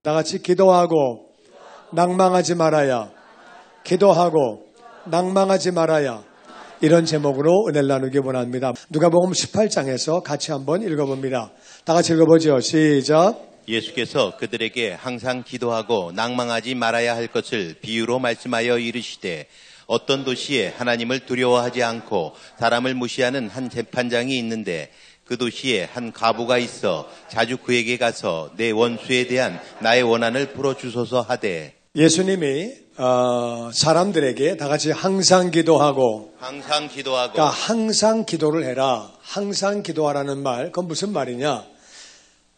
다 같이 기도하고 낭망하지 말아야. 기도하고 낭망하지 말아야. 이런 제목으로 은혜를 나누기 원합니다. 누가복음 18장에서 같이 한번 읽어봅니다. 다 같이 읽어보죠. 시작. 예수께서 그들에게 항상 기도하고 낭망하지 말아야 할 것을 비유로 말씀하여 이르시되 어떤 도시에 하나님을 두려워하지 않고 사람을 무시하는 한 재판장이 있는데 그 도시에 한 과부가 있어 자주 그에게 가서 내 원수에 대한 나의 원한을 풀어주소서 하되. 예수님이 사람들에게 다 같이 항상 기도하고 그러니까 항상 기도를 해라. 항상 기도하라는 말, 그건 무슨 말이냐?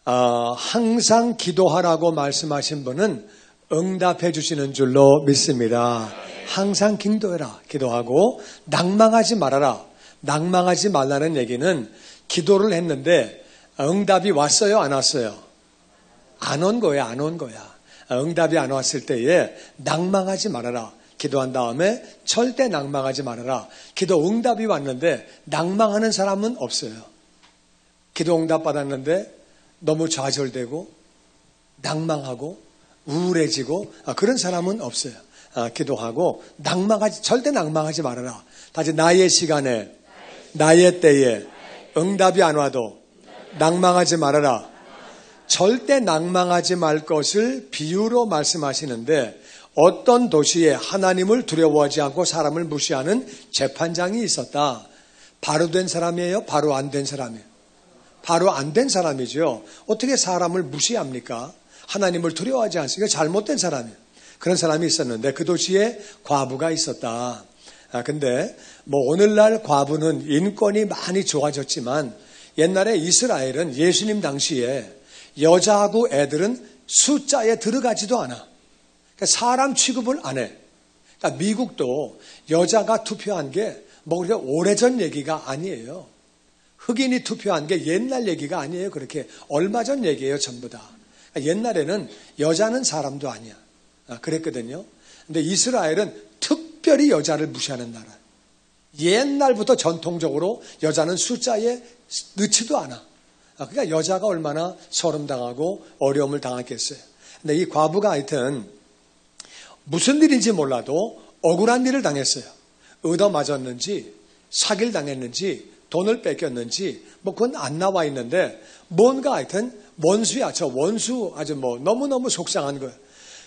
항상 기도하라고 말씀하신 분은 응답해 주시는 줄로 믿습니다. 항상 기도해라. 기도하고 낭망하지 말아라. 낭망하지 말라는 얘기는 기도를 했는데 응답이 왔어요? 안 왔어요? 안 온 거야. 안 온 거야. 응답이 안 왔을 때에 낭망하지 말아라. 기도한 다음에 절대 낭망하지 말아라. 기도 응답이 왔는데 낭망하는 사람은 없어요. 기도 응답 받았는데 너무 좌절되고 낭망하고 우울해지고 그런 사람은 없어요. 기도하고 절대 낭망하지 말아라. 다시 나의 시간에 나의 때에 응답이 안 와도 낭망하지 말아라. 절대 낭망하지 말 것을 비유로 말씀하시는데 어떤 도시에 하나님을 두려워하지 않고 사람을 무시하는 재판장이 있었다. 바로 된 사람이에요? 바로 안 된 사람이에요? 바로 안 된 사람이죠. 어떻게 사람을 무시합니까? 하나님을 두려워하지 않으니까 잘못된 사람이에요. 그런 사람이 있었는데 그 도시에 과부가 있었다. 근데 오늘날 과부는 인권이 많이 좋아졌지만 옛날에 이스라엘은 예수님 당시에 여자하고 애들은 숫자에 들어가지도 않아. 그러니까 사람 취급을 안 해. 그러니까 미국도 여자가 투표한 게 그렇게 오래전 얘기가 아니에요. 흑인이 투표한 게 옛날 얘기가 아니에요. 그렇게 얼마 전 얘기예요. 전부 다. 그러니까 옛날에는 여자는 사람도 아니야. 그랬거든요. 근데 이스라엘은 특별히 여자를 무시하는 나라예요. 옛날부터 전통적으로 여자는 숫자에 넣지도 않아. 그러니까 여자가 얼마나 소름당하고 어려움을 당했겠어요. 근데 이 과부가 하여튼 무슨 일인지 몰라도 억울한 일을 당했어요. 얻어맞았는지 사기를 당했는지 돈을 뺏겼는지 그건 안 나와 있는데 뭔가 하여튼 원수야. 저 원수 아주 너무너무 속상한 거예요.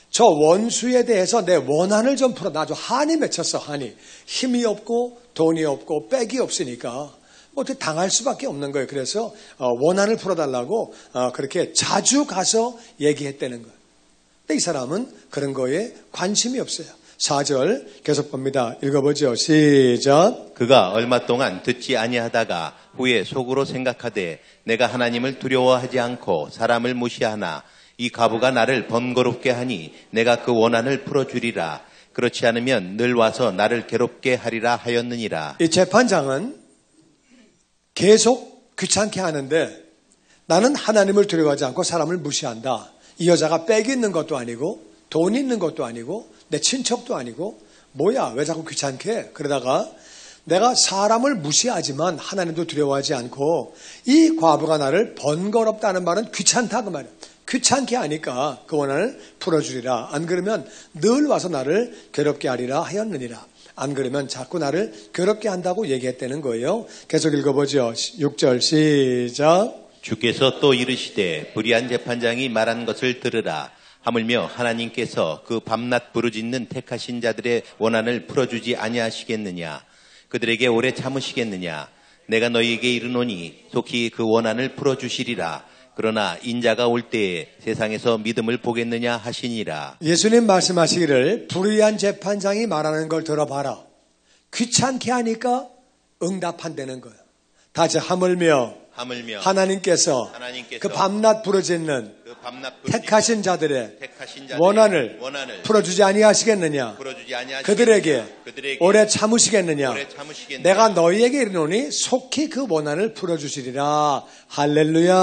저 원수에 대해서 내 원한을 좀 풀어. 나 아주 한이 맺혔어. 한이. 힘이 없고 돈이 없고 빽이 없으니까 어떻게 당할 수밖에 없는 거예요. 그래서 원한을 풀어달라고 그렇게 자주 가서 얘기했다는 거예요. 근데 이 사람은 그런 거에 관심이 없어요. 4절 계속 봅니다. 읽어보죠. 시작. 그가 얼마 동안 듣지 아니하다가 후에 속으로 생각하되 내가 하나님을 두려워하지 않고 사람을 무시하나 이 과부가 나를 번거롭게 하니 내가 그 원한을 풀어주리라. 그렇지 않으면 늘 와서 나를 괴롭게 하리라 하였느니라. 이 재판장은 계속 귀찮게 하는데 나는 하나님을 두려워하지 않고 사람을 무시한다. 이 여자가 빽이 있는 것도 아니고 돈이 있는 것도 아니고 내 친척도 아니고 뭐야 왜 자꾸 귀찮게 해? 그러다가 내가 사람을 무시하지만 하나님도 두려워하지 않고 이 과부가 나를 번거롭다는 말은 귀찮다 그 말이야. 귀찮게 하니까 그 원한을 풀어주리라. 안 그러면 늘 와서 나를 괴롭게 하리라 하였느니라. 안 그러면 자꾸 나를 괴롭게 한다고 얘기했다는 거예요. 계속 읽어보죠. 6절 시작. 주께서 또 이르시되 불의한 재판장이 말한 것을 들으라. 하물며 하나님께서 그 밤낮 부르짖는 택하신 자들의 원한을 풀어주지 아니하시겠느냐. 그들에게 오래 참으시겠느냐. 내가 너희에게 이르노니 속히 그 원한을 풀어주시리라. 그러나 인자가 올 때에 세상에서 믿음을 보겠느냐 하시니라. 예수님 말씀하시기를 불의한 재판장이 말하는 걸 들어봐라. 귀찮게 하니까 응답한다는 거예요. 다시 하물며 하나님께서 그 밤낮 부르짖는 택하신 자들의 원한을 풀어주지 아니하시겠느냐. 그들에게 오래 참으시겠느냐. 내가 너희에게 이르노니 속히 그 원한을 풀어주시리라. 할렐루야.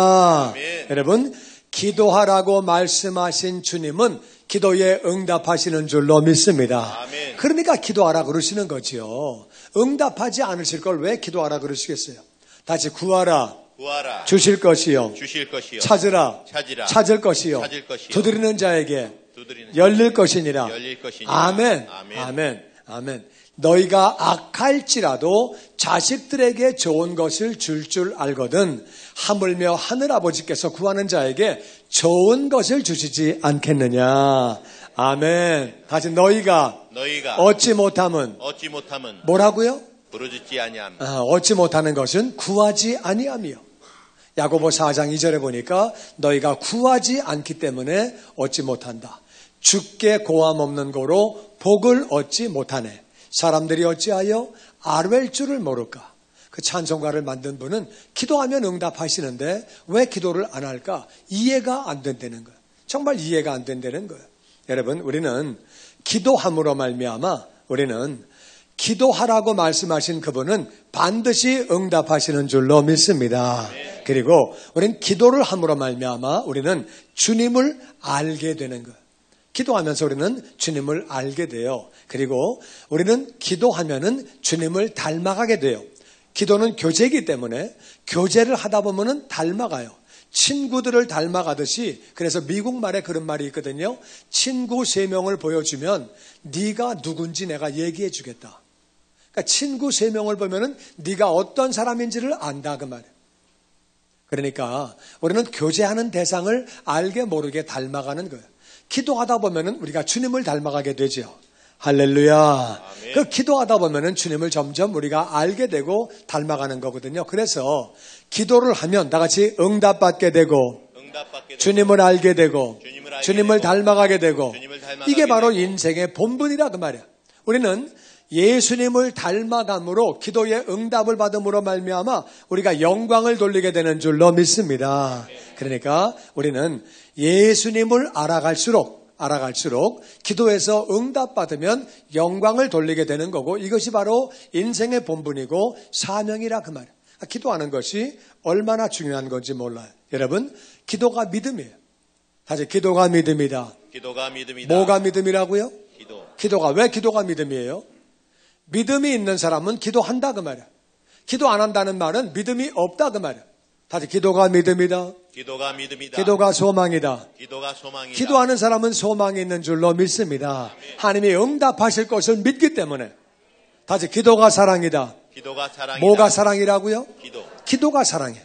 아멘. 여러분 기도하라고 말씀하신 주님은 기도에 응답하시는 줄로 믿습니다. 아멘. 그러니까 기도하라 그러시는 거지요. 응답하지 않으실 걸 왜 기도하라 그러시겠어요. 다시 구하라. 구하라. 주실 것이요. 주실 것이요. 찾으라. 찾으라. 찾을 것이요. 찾을 것이요. 두드리는 자에게 두드리는 열릴 것이니라. 열릴 것이니라. 아멘. 아멘. 아멘. 아멘. 너희가 악할지라도 자식들에게 좋은 것을 줄 알거든 하물며 하늘아버지께서 구하는 자에게 좋은 것을 주시지 않겠느냐. 아멘. 다시 너희가 얻지 못함은 뭐라고요? 부르짖지 아니함. 얻지 못하는 것은 구하지 아니함이요. 야고보 4장 2절에 보니까 너희가 구하지 않기 때문에 얻지 못한다. 주께 고함 없는 거로 복을 얻지 못하네. 사람들이 어찌하여 아뢰일 줄을 모를까? 그 찬송가를 만든 분은 기도하면 응답하시는데 왜 기도를 안 할까? 이해가 안 된다는 거예요. 정말 이해가 안 된다는 거예요. 여러분, 우리는 기도함으로 말미암아 우리는 기도하라고 말씀하신 그분은 반드시 응답하시는 줄로 믿습니다. 그리고 우리는 기도를 함으로 말미암아 우리는 주님을 알게 되는 거예요. 기도하면서 우리는 주님을 알게 돼요. 그리고 우리는 기도하면은 주님을 닮아가게 돼요. 기도는 교제이기 때문에 교제를 하다 보면은 닮아가요. 친구들을 닮아가듯이. 그래서 미국 말에 그런 말이 있거든요. 친구 3명을 보여주면 네가 누군지 내가 얘기해 주겠다. 그러니까 친구 3명을 보면은 네가 어떤 사람인지를 안다 그 말이에요. 그러니까 우리는 교제하는 대상을 알게 모르게 닮아가는 거예요. 기도하다 보면은 우리가 주님을 닮아가게 되죠. 할렐루야. 아멘. 그 기도하다 보면은 주님을 점점 우리가 알게 되고 닮아가는 거거든요. 그래서 기도를 하면 다 같이 응답받게 되고 주님을 알게 되고 주님을 닮아가게 되고 이게 바로 인생의 본분이라 그 말이야. 우리는 예수님을 닮아감으로 기도의 응답을 받음으로 말미암아 우리가 영광을 돌리게 되는 줄로 믿습니다. 그러니까 우리는 예수님을 알아갈수록 기도에서 응답받으면 영광을 돌리게 되는 거고 이것이 바로 인생의 본분이고 사명이라 그 말이에요. 기도하는 것이 얼마나 중요한 건지 몰라요. 여러분, 기도가 믿음이에요. 다시 기도가 믿음이다. 기도가 믿음이다. 뭐가 믿음이라고요? 기도가 왜 기도가 믿음이에요? 믿음이 있는 사람은 기도한다 그 말이야. 기도 안 한다는 말은 믿음이 없다 그 말이야. 다시 기도가 믿음이다. 기도가 믿음이다. 기도가 소망이다. 기도가 소망이다. 기도하는 사람은 소망이 있는 줄로 믿습니다. 아멘. 하나님이 응답하실 것을 믿기 때문에. 다시 기도가 사랑이다. 기도가 사랑이다. 뭐가 사랑이라고요? 기도가 사랑이에요.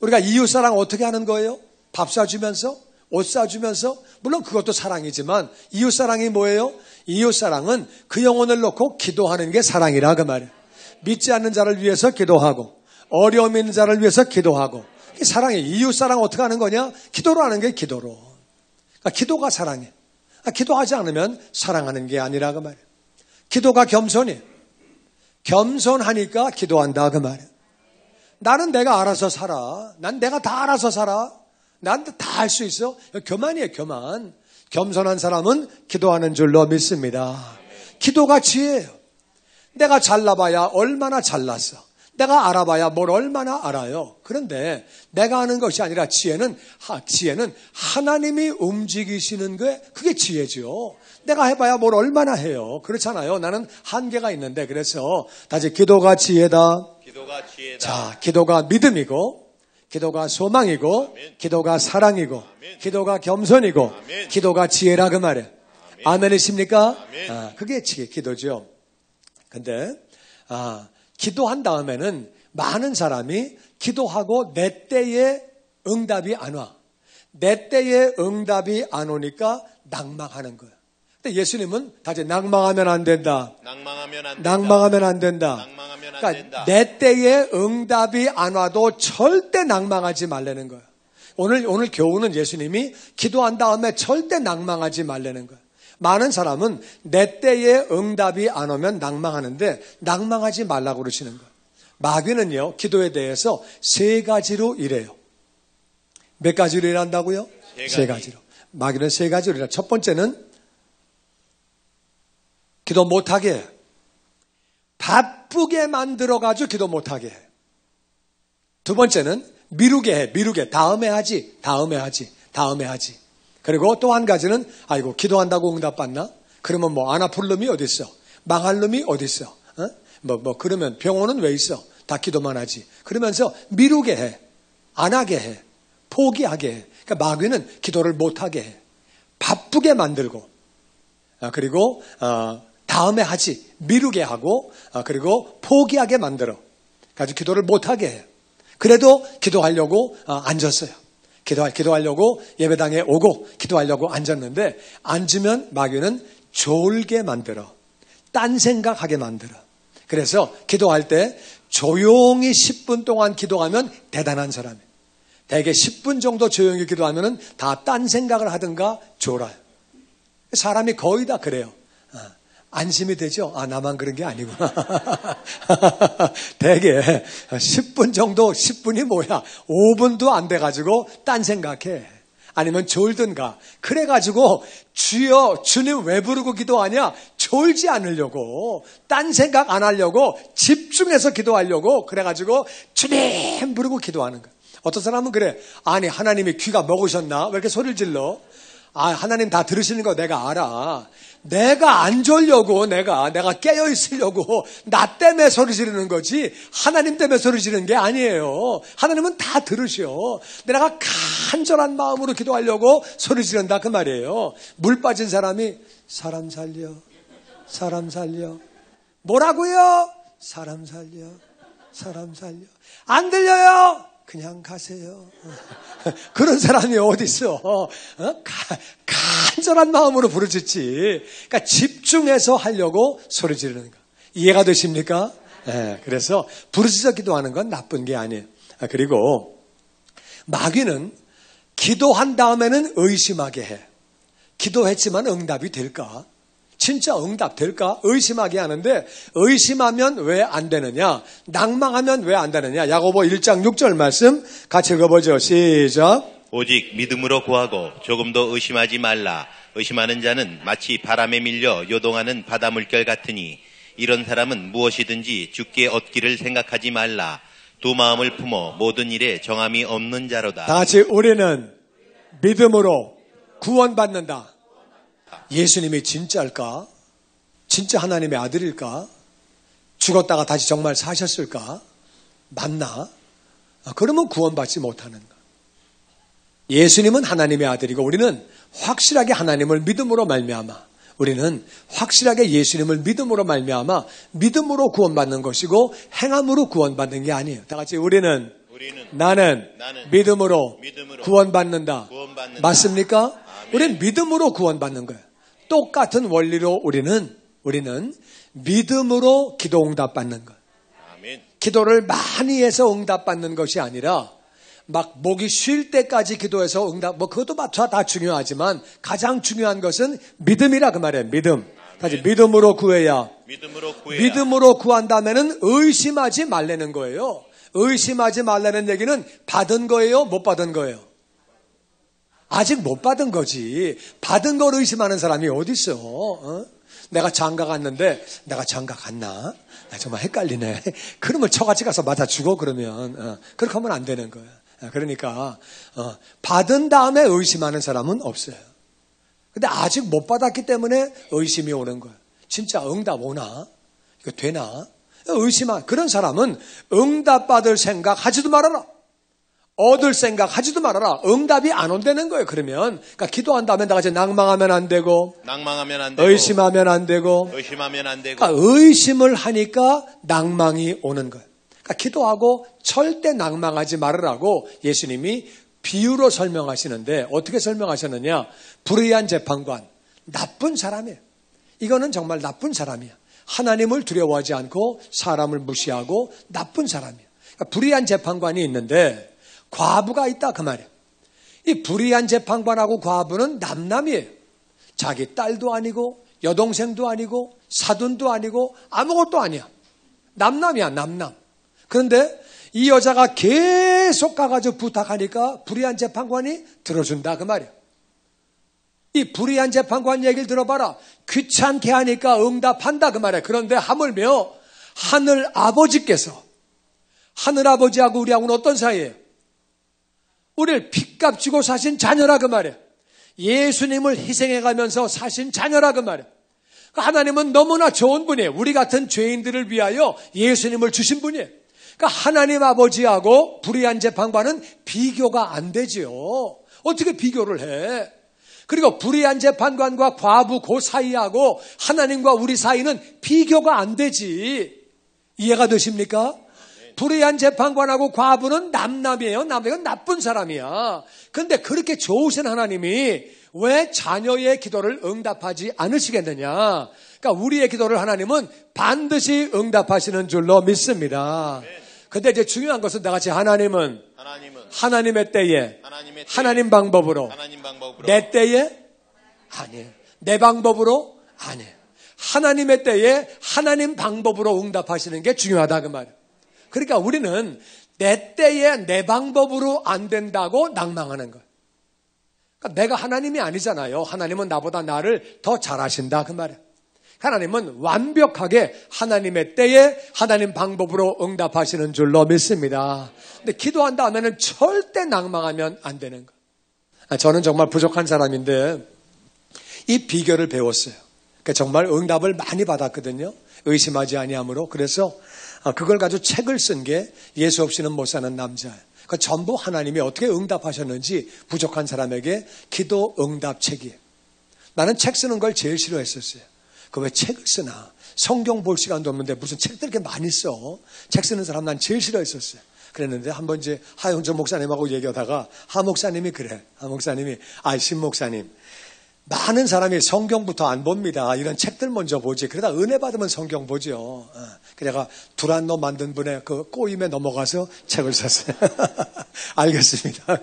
우리가 이웃사랑 어떻게 하는 거예요? 밥 사주면서, 옷 사주면서. 물론 그것도 사랑이지만 이웃사랑이 뭐예요? 이웃사랑은 그 영혼을 놓고 기도하는 게 사랑이라 그 말이에요. 믿지 않는 자를 위해서 기도하고 어려움 있는 자를 위해서 기도하고. 이게 사랑이에요. 이웃사랑 어떻게 하는 거냐? 기도로 하는 게 기도로. 그러니까 기도가 사랑이에요. 기도하지 않으면 사랑하는 게 아니라 그 말이에요. 기도가 겸손이에요. 겸손하니까 기도한다 그 말이에요. 나는 내가 알아서 살아. 난 내가 다 알아서 살아. 나한테 다 할 수 있어. 교만이에요, 교만. 겸손한 사람은 기도하는 줄로 믿습니다. 기도가 지혜예요. 내가 잘나봐야 얼마나 잘났어. 내가 알아봐야 뭘 얼마나 알아요. 그런데 내가 아는 것이 아니라 지혜는 하나님이 움직이시는 게 그게 지혜죠. 내가 해봐야 뭘 얼마나 해요. 그렇잖아요. 나는 한계가 있는데. 그래서 다시 기도가 지혜다. 기도가 지혜다. 자, 기도가 믿음이고 기도가 소망이고 아멘. 기도가 사랑이고 아멘. 기도가 겸손이고 아멘. 기도가 지혜라 그 말이에요. 아멘이십니까? 아멘. 그게 기도죠. 근데 기도한 다음에는 많은 사람이 기도하고 내 때에 응답이 안 와. 내 때에 응답이 안 오니까 낭망하는 거예요. 근데 예수님은 다시 낭망하면 안 된다. 낭망하면 안 된다. 그러니까 내 때에 응답이 안 와도 절대 낭망하지 말라는 거예요. 오늘 교훈은 예수님이 기도한 다음에 절대 낭망하지 말라는 거예요. 많은 사람은 내 때에 응답이 안 오면 낭망하는데 낭망하지 말라고 그러시는 거예요. 마귀는요, 기도에 대해서 3가지로 일해요. 몇 가지로 일한다고요? 3가지로. 마귀는 3가지로 일해요. 첫 번째는 기도 못하게 해요. 바쁘게 만들어가지고 기도 못하게 해요. 두 번째는 미루게 해. 다음에 하지. 그리고 또 한 가지는 아이고 기도한다고 응답받나? 그러면 뭐 안 아플 놈이 어디 있어? 망할 놈이 어디 있어? 그러면 병원은 왜 있어? 다 기도만 하지. 그러면서 미루게 해. 안 하게 해. 포기하게 해. 그러니까 마귀는 기도를 못하게 해. 바쁘게 만들고, 그리고 다음에 하지, 미루게 하고, 그리고 포기하게 만들어. 가지고 기도를 못하게 해. 그래도 기도하려고 앉았어요. 기도하려고 예배당에 오고 기도하려고 앉았는데, 앉으면 마귀는 졸게 만들어. 딴 생각하게 만들어. 그래서 기도할 때 조용히 10분 동안 기도하면 대단한 사람이에요. 대개 10분 정도 조용히 기도하면 다 딴 생각을 하든가 졸아요. 사람이 거의 다 그래요. 안심이 되죠? 나만 그런 게 아니구나. 대개 10분 정도, 10분이 뭐야? 5분도 안 돼가지고 딴 생각해. 아니면 졸든가. 그래가지고 주여, 주님 왜 부르고 기도하냐? 졸지 않으려고, 딴 생각 안 하려고, 집중해서 기도하려고, 그래가지고 주님 부르고 기도하는 거야. 어떤 사람은 그래. 아니, 하나님이 귀가 먹으셨나? 왜 이렇게 소리를 질러? 하나님 다 들으시는 거 내가 알아. 내가 안 졸려고, 내가 깨어 있으려고 나 때문에 소리 지르는 거지 하나님 때문에 소리 지르는 게 아니에요. 하나님은 다 들으셔. 내가 간절한 마음으로 기도하려고 소리 지른다 그 말이에요. 물 빠진 사람이 사람 살려, 사람 살려. 뭐라고요? 사람 살려, 사람 살려. 안 들려요? 그냥 가세요. 그런 사람이 어디 있어? 간절한 마음으로 부르짖지. 그러니까 집중해서 하려고 소리 지르는 거. 이해가 되십니까? 그래서 부르짖어 기도하는 건 나쁜 게 아니에요. 그리고 마귀는 기도한 다음에는 의심하게 해. 기도했지만 응답이 될까? 진짜 응답 될까? 의심하게 하는데, 의심하면 왜 안 되느냐? 낭망하면 왜 안 되느냐? 야고보 1장 6절 말씀 같이 읽어보죠. 시작. 오직 믿음으로 구하고 조금도 의심하지 말라. 의심하는 자는 마치 바람에 밀려 요동하는 바다 물결 같으니 이런 사람은 무엇이든지 주께 얻기를 생각하지 말라. 두 마음을 품어 모든 일에 정함이 없는 자로다. 다 같이 우리는 믿음으로 구원받는다. 예수님이 진짜일까? 진짜 하나님의 아들일까? 죽었다가 다시 정말 사셨을까? 맞나? 그러면 구원받지 못하는 거. 예수님은 하나님의 아들이고 우리는 확실하게 하나님을 믿음으로 말미암아, 우리는 확실하게 예수님을 믿음으로 말미암아 믿음으로 구원받는 것이고 행함으로 구원받는 게 아니에요. 다 같이 우리는 나는 믿음으로 구원받는다. 맞습니까? 우리는 믿음으로 구원받는 거예요. 똑같은 원리로 우리는 믿음으로 기도 응답받는 거예요. 기도를 많이 해서 응답받는 것이 아니라 막 목이 쉴 때까지 기도해서 응답, 그것도 다 중요하지만 가장 중요한 것은 믿음이라 그 말이에요. 믿음. 다시 믿음으로 구해야. 믿음으로 구한다면은 의심하지 말라는 거예요. 의심하지 말라는 얘기는 받은 거예요? 못 받은 거예요? 아직 못 받은 거지. 받은 걸 의심하는 사람이 어디 있어? 내가 장가 갔는데 내가 장가 갔나? 나 정말 헷갈리네. 그러면 저같이 가서 맞아 죽어 그러면 그렇게 하면 안 되는 거야. 그러니까 받은 다음에 의심하는 사람은 없어요. 근데 아직 못 받았기 때문에 의심이 오는 거야. 진짜 응답 오나? 이거 되나? 의심한 그런 사람은 응답 받을 생각 하지도 말아라. 얻을 생각 하지도 말아라. 응답이 안 온다는 거예요. 그러면 그러니까 기도한 다음에 나 같이 낭망하면 안 되고, 의심하면 안 되고, 그러니까 의심을 하니까 낭망이 오는 거예요. 그러니까 기도하고 절대 낭망하지 말으라고 예수님이 비유로 설명하시는데 어떻게 설명하셨느냐? 불의한 재판관, 나쁜 사람이에요. 이거는 정말 나쁜 사람이야. 하나님을 두려워하지 않고 사람을 무시하고 나쁜 사람이야. 그러니까 불의한 재판관이 있는데 과부가 있다 그 말이에요. 이 불의한 재판관하고 과부는 남남이에요. 자기 딸도 아니고 여동생도 아니고 사돈도 아니고 아무것도 아니야. 남남이야, 남남. 그런데 이 여자가 계속 가가지고 부탁하니까 불의한 재판관이 들어준다 그 말이에요. 이 불의한 재판관 얘기를 들어봐라. 귀찮게 하니까 응답한다 그 말이에요. 그런데 하물며 하늘 아버지께서, 하늘 아버지하고 우리하고는 어떤 사이예요? 우리를 핏값 주고 사신 자녀라 그 말이에요. 예수님을 희생해가면서 사신 자녀라 그 말이에요. 하나님은 너무나 좋은 분이에요. 우리 같은 죄인들을 위하여 예수님을 주신 분이에요. 그러니까 하나님 아버지하고 불의한 재판관은 비교가 안 되지요. 어떻게 비교를 해? 그리고 불의한 재판관과 과부 그 사이하고 하나님과 우리 사이는 비교가 안 되지. 이해가 되십니까? 불의한 재판관하고 과부는 남남이에요. 남남은 나쁜 사람이야. 그런데 그렇게 좋으신 하나님이 왜 자녀의 기도를 응답하지 않으시겠느냐? 그러니까 우리의 기도를 하나님은 반드시 응답하시는 줄로 믿습니다. 근데 이제 중요한 것은 나같이 하나님은 하나님의 때에 하나님 방법으로 내 때에 아니에요. 내 방법으로 아니에요. 하나님의 때에 하나님 방법으로 응답하시는 게 중요하다 그 말이에요. 그러니까 우리는 내 때에 내 방법으로 안 된다고 낭망하는 거예요. 그러니까 내가 하나님이 아니잖아요. 하나님은 나보다 나를 더 잘하신다 그 말이에요. 하나님은 완벽하게 하나님의 때에 하나님 방법으로 응답하시는 줄로 믿습니다. 근데 기도한다 하면은 절대 낭망하면 안 되는 거예요. 저는 정말 부족한 사람인데 이 비결을 배웠어요. 그러니까 정말 응답을 많이 받았거든요. 의심하지 아니함으로. 그래서 그걸 가지고 책을 쓴 게 예수 없이는 못 사는 남자예요. 그 전부 하나님이 어떻게 응답하셨는지 부족한 사람에게 기도 응답책이에요. 나는 책 쓰는 걸 제일 싫어했었어요. 그 왜 책을 쓰나? 성경 볼 시간도 없는데 무슨 책들 이렇게 많이 써? 책 쓰는 사람 난 제일 싫어했었어요. 그랬는데 한번 이제 하영정 목사님하고 얘기하다가 하 목사님이 그래. 하 목사님이 신 목사님. 많은 사람이 성경부터 안 봅니다. 이런 책들 먼저 보지. 그러다 은혜 받으면 성경 보죠. 그래가 두란노 만든 분의 그 꼬임에 넘어가서 책을 샀어요. 알겠습니다.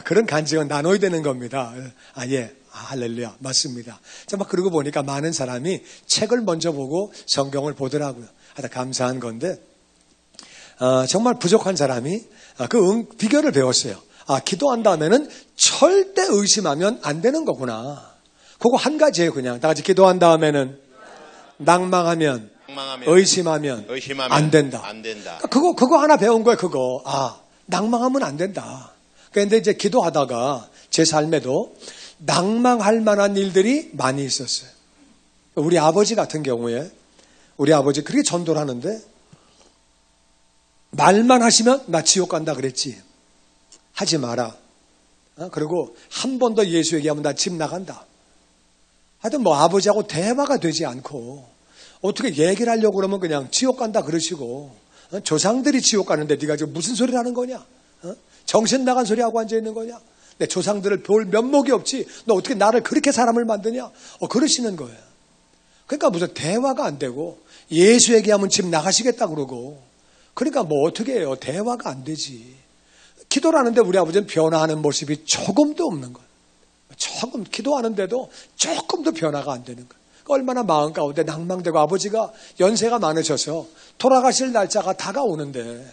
그런 간증은 나눠야 되는 겁니다. 예. 할렐루야. 맞습니다. 막 그러고 보니까 많은 사람이 책을 먼저 보고 성경을 보더라고요. 하여튼 감사한 건데, 정말 부족한 사람이 그 비결을 배웠어요. 기도한 다음에는 절대 의심하면 안 되는 거구나. 그거 한 가지예요, 그냥. 다 같이 기도한 다음에는 낭망하면 의심하면 안 된다. 그거 하나 배운 거예요, 그거. 낭망하면 안 된다. 그런데 이제 기도하다가 제 삶에도 낭망할 만한 일들이 많이 있었어요. 우리 아버지 같은 경우에 우리 아버지 그렇게 전도를 하는데 말만 하시면 나 지옥 간다 그랬지. 하지 마라. 그리고 한 번 더 예수 얘기하면 나 집 나간다. 하여튼 뭐 아버지하고 대화가 되지 않고 어떻게 얘기를 하려고 그러면 그냥 지옥 간다 그러시고 조상들이 지옥 가는데 네가 지금 무슨 소리를 하는 거냐? 정신 나간 소리 하고 앉아 있는 거냐? 내 조상들을 볼 면목이 없지. 너 어떻게 나를 그렇게 사람을 만드냐? 그러시는 거예요. 그러니까 무슨 대화가 안 되고 예수 얘기하면 집 나가시겠다 그러고 그러니까 뭐 어떻게 해요? 대화가 안 되지. 기도를 하는데 우리 아버지는 변화하는 모습이 조금도 없는 거예요. 조금 기도하는데도 조금도 변화가 안 되는 거예요. 얼마나 마음 가운데 낭망되고 아버지가 연세가 많으셔서 돌아가실 날짜가 다가오는데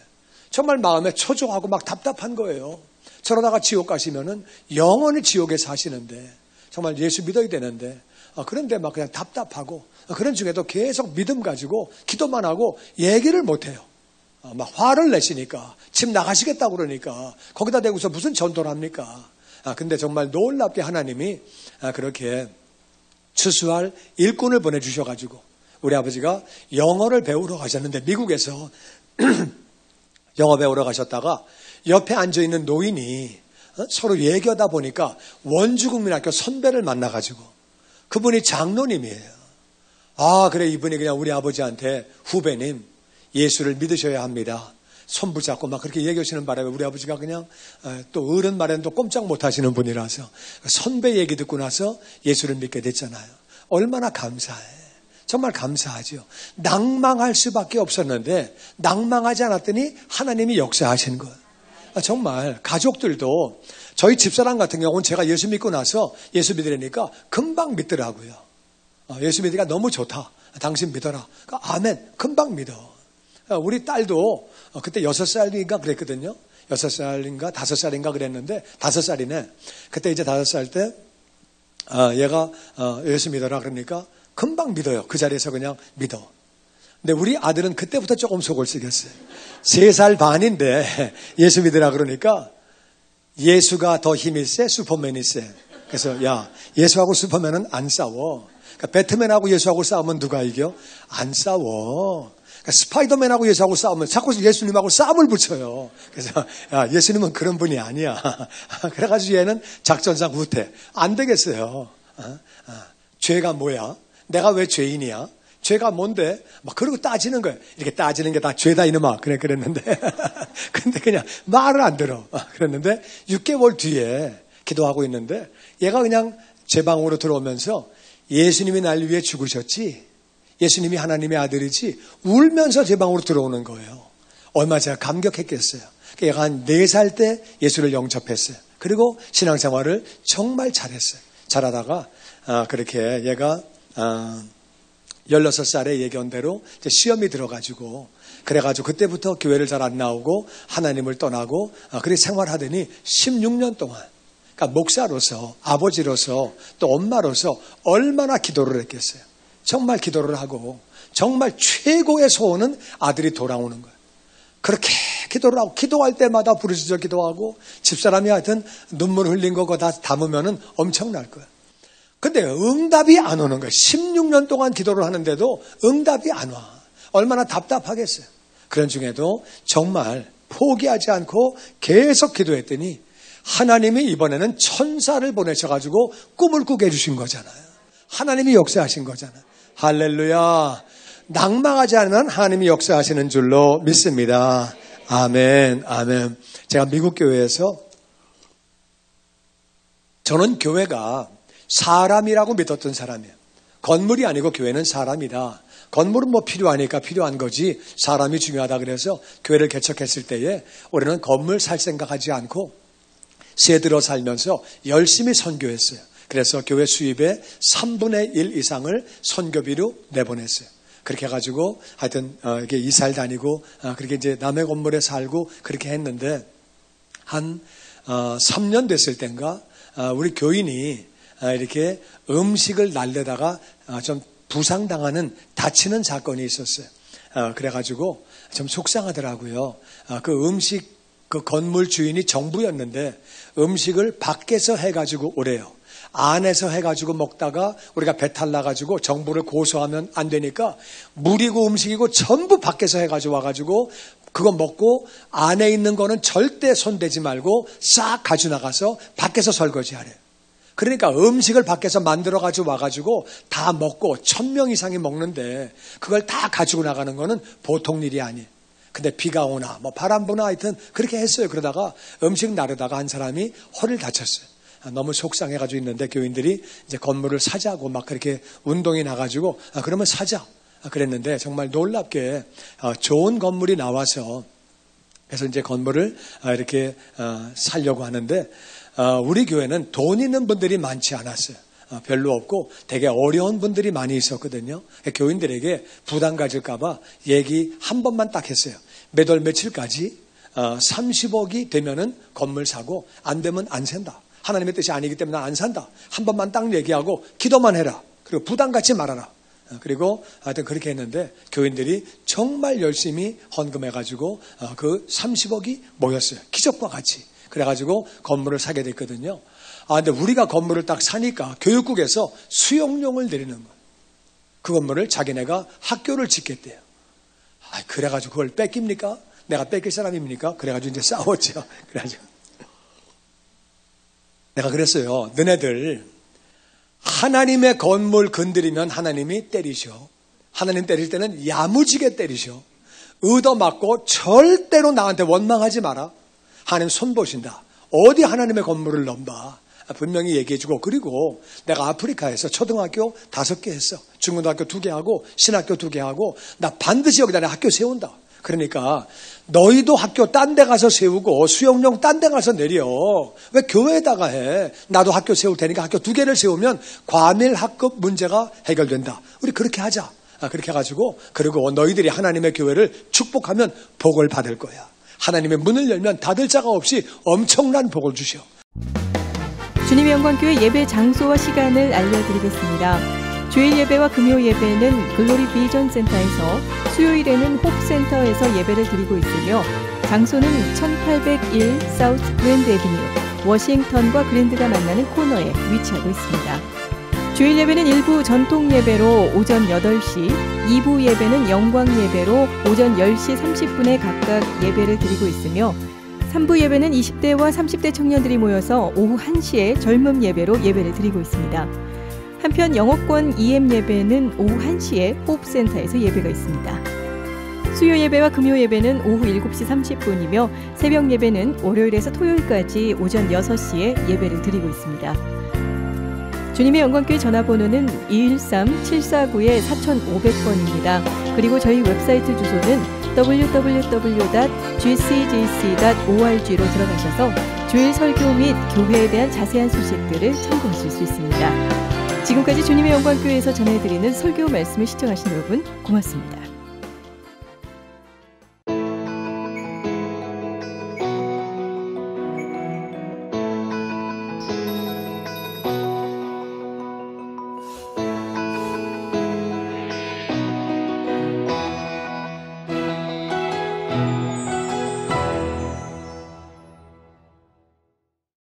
정말 마음에 초조하고 막 답답한 거예요. 저러다가 지옥 가시면은 영원히 지옥에 사시는데 정말 예수 믿어야 되는데 그런데 막 그냥 답답하고 그런 중에도 계속 믿음 가지고 기도만 하고 얘기를 못 해요. 막 화를 내시니까 집 나가시겠다고 그러니까 거기다 대고서 무슨 전도를 합니까? 근데 정말 놀랍게 하나님이 그렇게 추수할 일꾼을 보내주셔가지고 우리 아버지가 영어를 배우러 가셨는데 미국에서 영어 배우러 가셨다가 옆에 앉아있는 노인이 서로 얘기하다 보니까 원주국민학교 선배를 만나가지고 그분이 장로님이에요. 그래 이분이 그냥 우리 아버지한테 후배님 예수를 믿으셔야 합니다. 손 붙잡고 막 그렇게 얘기하시는 바람에 우리 아버지가 그냥 또 어른 말에는 또 꼼짝 못하시는 분이라서 선배 얘기 듣고 나서 예수를 믿게 됐잖아요. 얼마나 감사해. 정말 감사하죠. 낭망할 수밖에 없었는데 낭망하지 않았더니 하나님이 역사하신 거예요. 정말 가족들도 저희 집사람 같은 경우는 제가 예수 믿고 나서 예수 믿으려니까 금방 믿더라고요. 예수 믿으니까 너무 좋다. 당신 믿어라. 아멘. 금방 믿어. 우리 딸도 그때 6살인가 그랬거든요. 6살인가 5살인가 그랬는데 5살이네. 그때 이제 5살 때 얘가 예수 믿어라 그러니까 금방 믿어요. 그 자리에서 그냥 믿어. 근데 우리 아들은 그때부터 조금 속을 썩였어요. 3살 반인데 예수 믿으라 그러니까 예수가 더 힘이 세? 슈퍼맨이 세? 그래서 야 예수하고 슈퍼맨은 안 싸워. 그러니까 배트맨하고 예수하고 싸우면 누가 이겨? 안 싸워. 그러니까 스파이더맨하고 예수하고 싸우면 자꾸 예수님하고 싸움을 붙여요. 그래서 예수님은 그런 분이 아니야. 그래가지고 얘는 작전상 후퇴. 안 되겠어요. 죄가 뭐야? 내가 왜 죄인이야? 죄가 뭔데? 막 그러고 따지는 거예요. 이렇게 따지는 게 다 죄다 이놈아. 그랬는데. 근데 그냥 말을 안 들어. 그랬는데 6개월 뒤에 기도하고 있는데 얘가 그냥 제 방으로 들어오면서 예수님이 날 위해 죽으셨지? 예수님이 하나님의 아들이지? 울면서 제 방으로 들어오는 거예요. 얼마나 제가 감격했겠어요. 얘가 한 4살 때 예수를 영접했어요. 그리고 신앙생활을 정말 잘했어요. 잘하다가 그렇게 얘가 16살에 예견대로 시험이 들어가지고 그래가지고 그때부터 교회를 잘 안 나오고 하나님을 떠나고 그렇게 생활하더니 16년 동안 그러니까 목사로서 아버지로서 또 엄마로서 얼마나 기도를 했겠어요. 정말 기도를 하고 정말 최고의 소원은 아들이 돌아오는 거예요. 그렇게 기도를 하고 기도할 때마다 부르짖어 기도하고 집사람이 하여튼 눈물 흘린 거 다 담으면 엄청날 거예요. 근데 응답이 안 오는 거예요. 16년 동안 기도를 하는데도 응답이 안 와. 얼마나 답답하겠어요. 그런 중에도 정말 포기하지 않고 계속 기도했더니 하나님이 이번에는 천사를 보내셔가지고 꿈을 꾸게 해주신 거잖아요. 하나님이 역사하신 거잖아요. 할렐루야. 낭망하지 않으면 하나님이 역사하시는 줄로 믿습니다. 아멘, 아멘. 제가 미국 교회에서 저는 교회가 사람이라고 믿었던 사람이에요. 건물이 아니고 교회는 사람이다. 건물은 뭐 필요하니까 필요한 거지 사람이 중요하다 그래서 교회를 개척했을 때에 우리는 건물 살 생각하지 않고 새 들어 살면서 열심히 선교했어요. 그래서 교회 수입의 3분의 1 이상을 선교비로 내보냈어요. 그렇게 해가지고 하여튼 이렇게 이사를 다니고 그렇게 이제 남의 건물에 살고 그렇게 했는데 한 3년 됐을 땐가 우리 교인이 이렇게 음식을 날려다가 좀 부상당하는 다치는 사건이 있었어요. 그래가지고 좀 속상하더라고요. 그 음식 그 건물 주인이 정부였는데 음식을 밖에서 해가지고 오래요. 안에서 해가지고 먹다가 우리가 배탈 나가지고 정부를 고소하면 안 되니까 물이고 음식이고 전부 밖에서 해가지고 와가지고 그거 먹고 안에 있는 거는 절대 손대지 말고 싹 가지고 나가서 밖에서 설거지하래요. 그러니까 음식을 밖에서 만들어가지고 와가지고 다 먹고 1000명 이상이 먹는데 그걸 다 가지고 나가는 거는 보통 일이 아니에요. 근데 비가 오나 뭐 바람 부나 하여튼 그렇게 했어요. 그러다가 음식 나르다가 한 사람이 허리를 다쳤어요. 너무 속상해가지고 있는데 교인들이 이제 건물을 사자고 막 그렇게 운동이 나가지고 그러면 사자 그랬는데 정말 놀랍게 좋은 건물이 나와서 그래서 이제 건물을 이렇게 살려고 하는데 우리 교회는 돈 있는 분들이 많지 않았어요. 별로 없고 되게 어려운 분들이 많이 있었거든요. 교인들에게 부담 가질까봐 얘기 한 번만 딱 했어요. 몇 월 며칠까지 30억이 되면은 건물 사고 안 되면 안 산다. 하나님의 뜻이 아니기 때문에 안 산다. 한 번만 딱 얘기하고 기도만 해라. 그리고 부담 갖지 말아라. 그리고 하여튼 그렇게 했는데 교인들이 정말 열심히 헌금해가지고 그 30억이 모였어요. 기적과 같이. 그래가지고 건물을 사게 됐거든요. 근데 우리가 건물을 딱 사니까 교육국에서 수용료를 내리는 거예요. 그 건물을 자기네가 학교를 짓겠대요. 그래가지고 그걸 뺏깁니까? 내가 뺏길 사람입니까? 그래가지고 이제 싸웠죠. 그래가지고 내가 그랬어요. 너네들 하나님의 건물 건드리면 하나님이 때리셔. 하나님 때릴 때는 야무지게 때리셔. 얻어맞고 절대로 나한테 원망하지 마라. 하나님 손 보신다. 어디 하나님의 건물을 넘봐. 분명히 얘기해주고 그리고 내가 아프리카에서 초등학교 5개 했어. 중고등학교 2개 하고 신학교 2개 하고 나 반드시 여기다 내 학교 세운다. 그러니까 너희도 학교 딴 데 가서 세우고 수영용 딴 데 가서 내려. 왜 교회에다가 해. 나도 학교 세울 테니까 학교 2개를 세우면 과밀 학급 문제가 해결된다. 우리 그렇게 하자. 그렇게 해가지고 그리고 너희들이 하나님의 교회를 축복하면 복을 받을 거야. 하나님의 문을 열면 닫을 자가 없이 엄청난 복을 주셔. 주님의 영광교회 예배 장소와 시간을 알려드리겠습니다. 주일 예배와 금요 예배는 글로리 비전 센터에서, 수요일에는 홉센터에서 예배를 드리고 있으며 장소는 1801 사우스 그랜드 애비뉴, 워싱턴과 그랜드가 만나는 코너에 위치하고 있습니다. 주일 예배는 1부 전통 예배로 오전 8시, 2부 예배는 영광 예배로 오전 10시 30분에 각각 예배를 드리고 있으며 3부 예배는 20대와 30대 청년들이 모여서 오후 1시에 젊음 예배로 예배를 드리고 있습니다. 한편 영어권 EM 예배는 오후 1시에 호흡센터에서 예배가 있습니다. 수요 예배와 금요 예배는 오후 7시 30분이며 새벽 예배는 월요일에서 토요일까지 오전 6시에 예배를 드리고 있습니다. 주님의 영광교회 전화번호는 213-749-4500번입니다. 그리고 저희 웹사이트 주소는 www.gcjc.org로 들어가셔서 주일 설교 및 교회에 대한 자세한 소식들을 참고하실 수 있습니다. 지금까지 주님의 영광교회에서 전해드리는 설교 말씀을 시청하신 여러분 고맙습니다.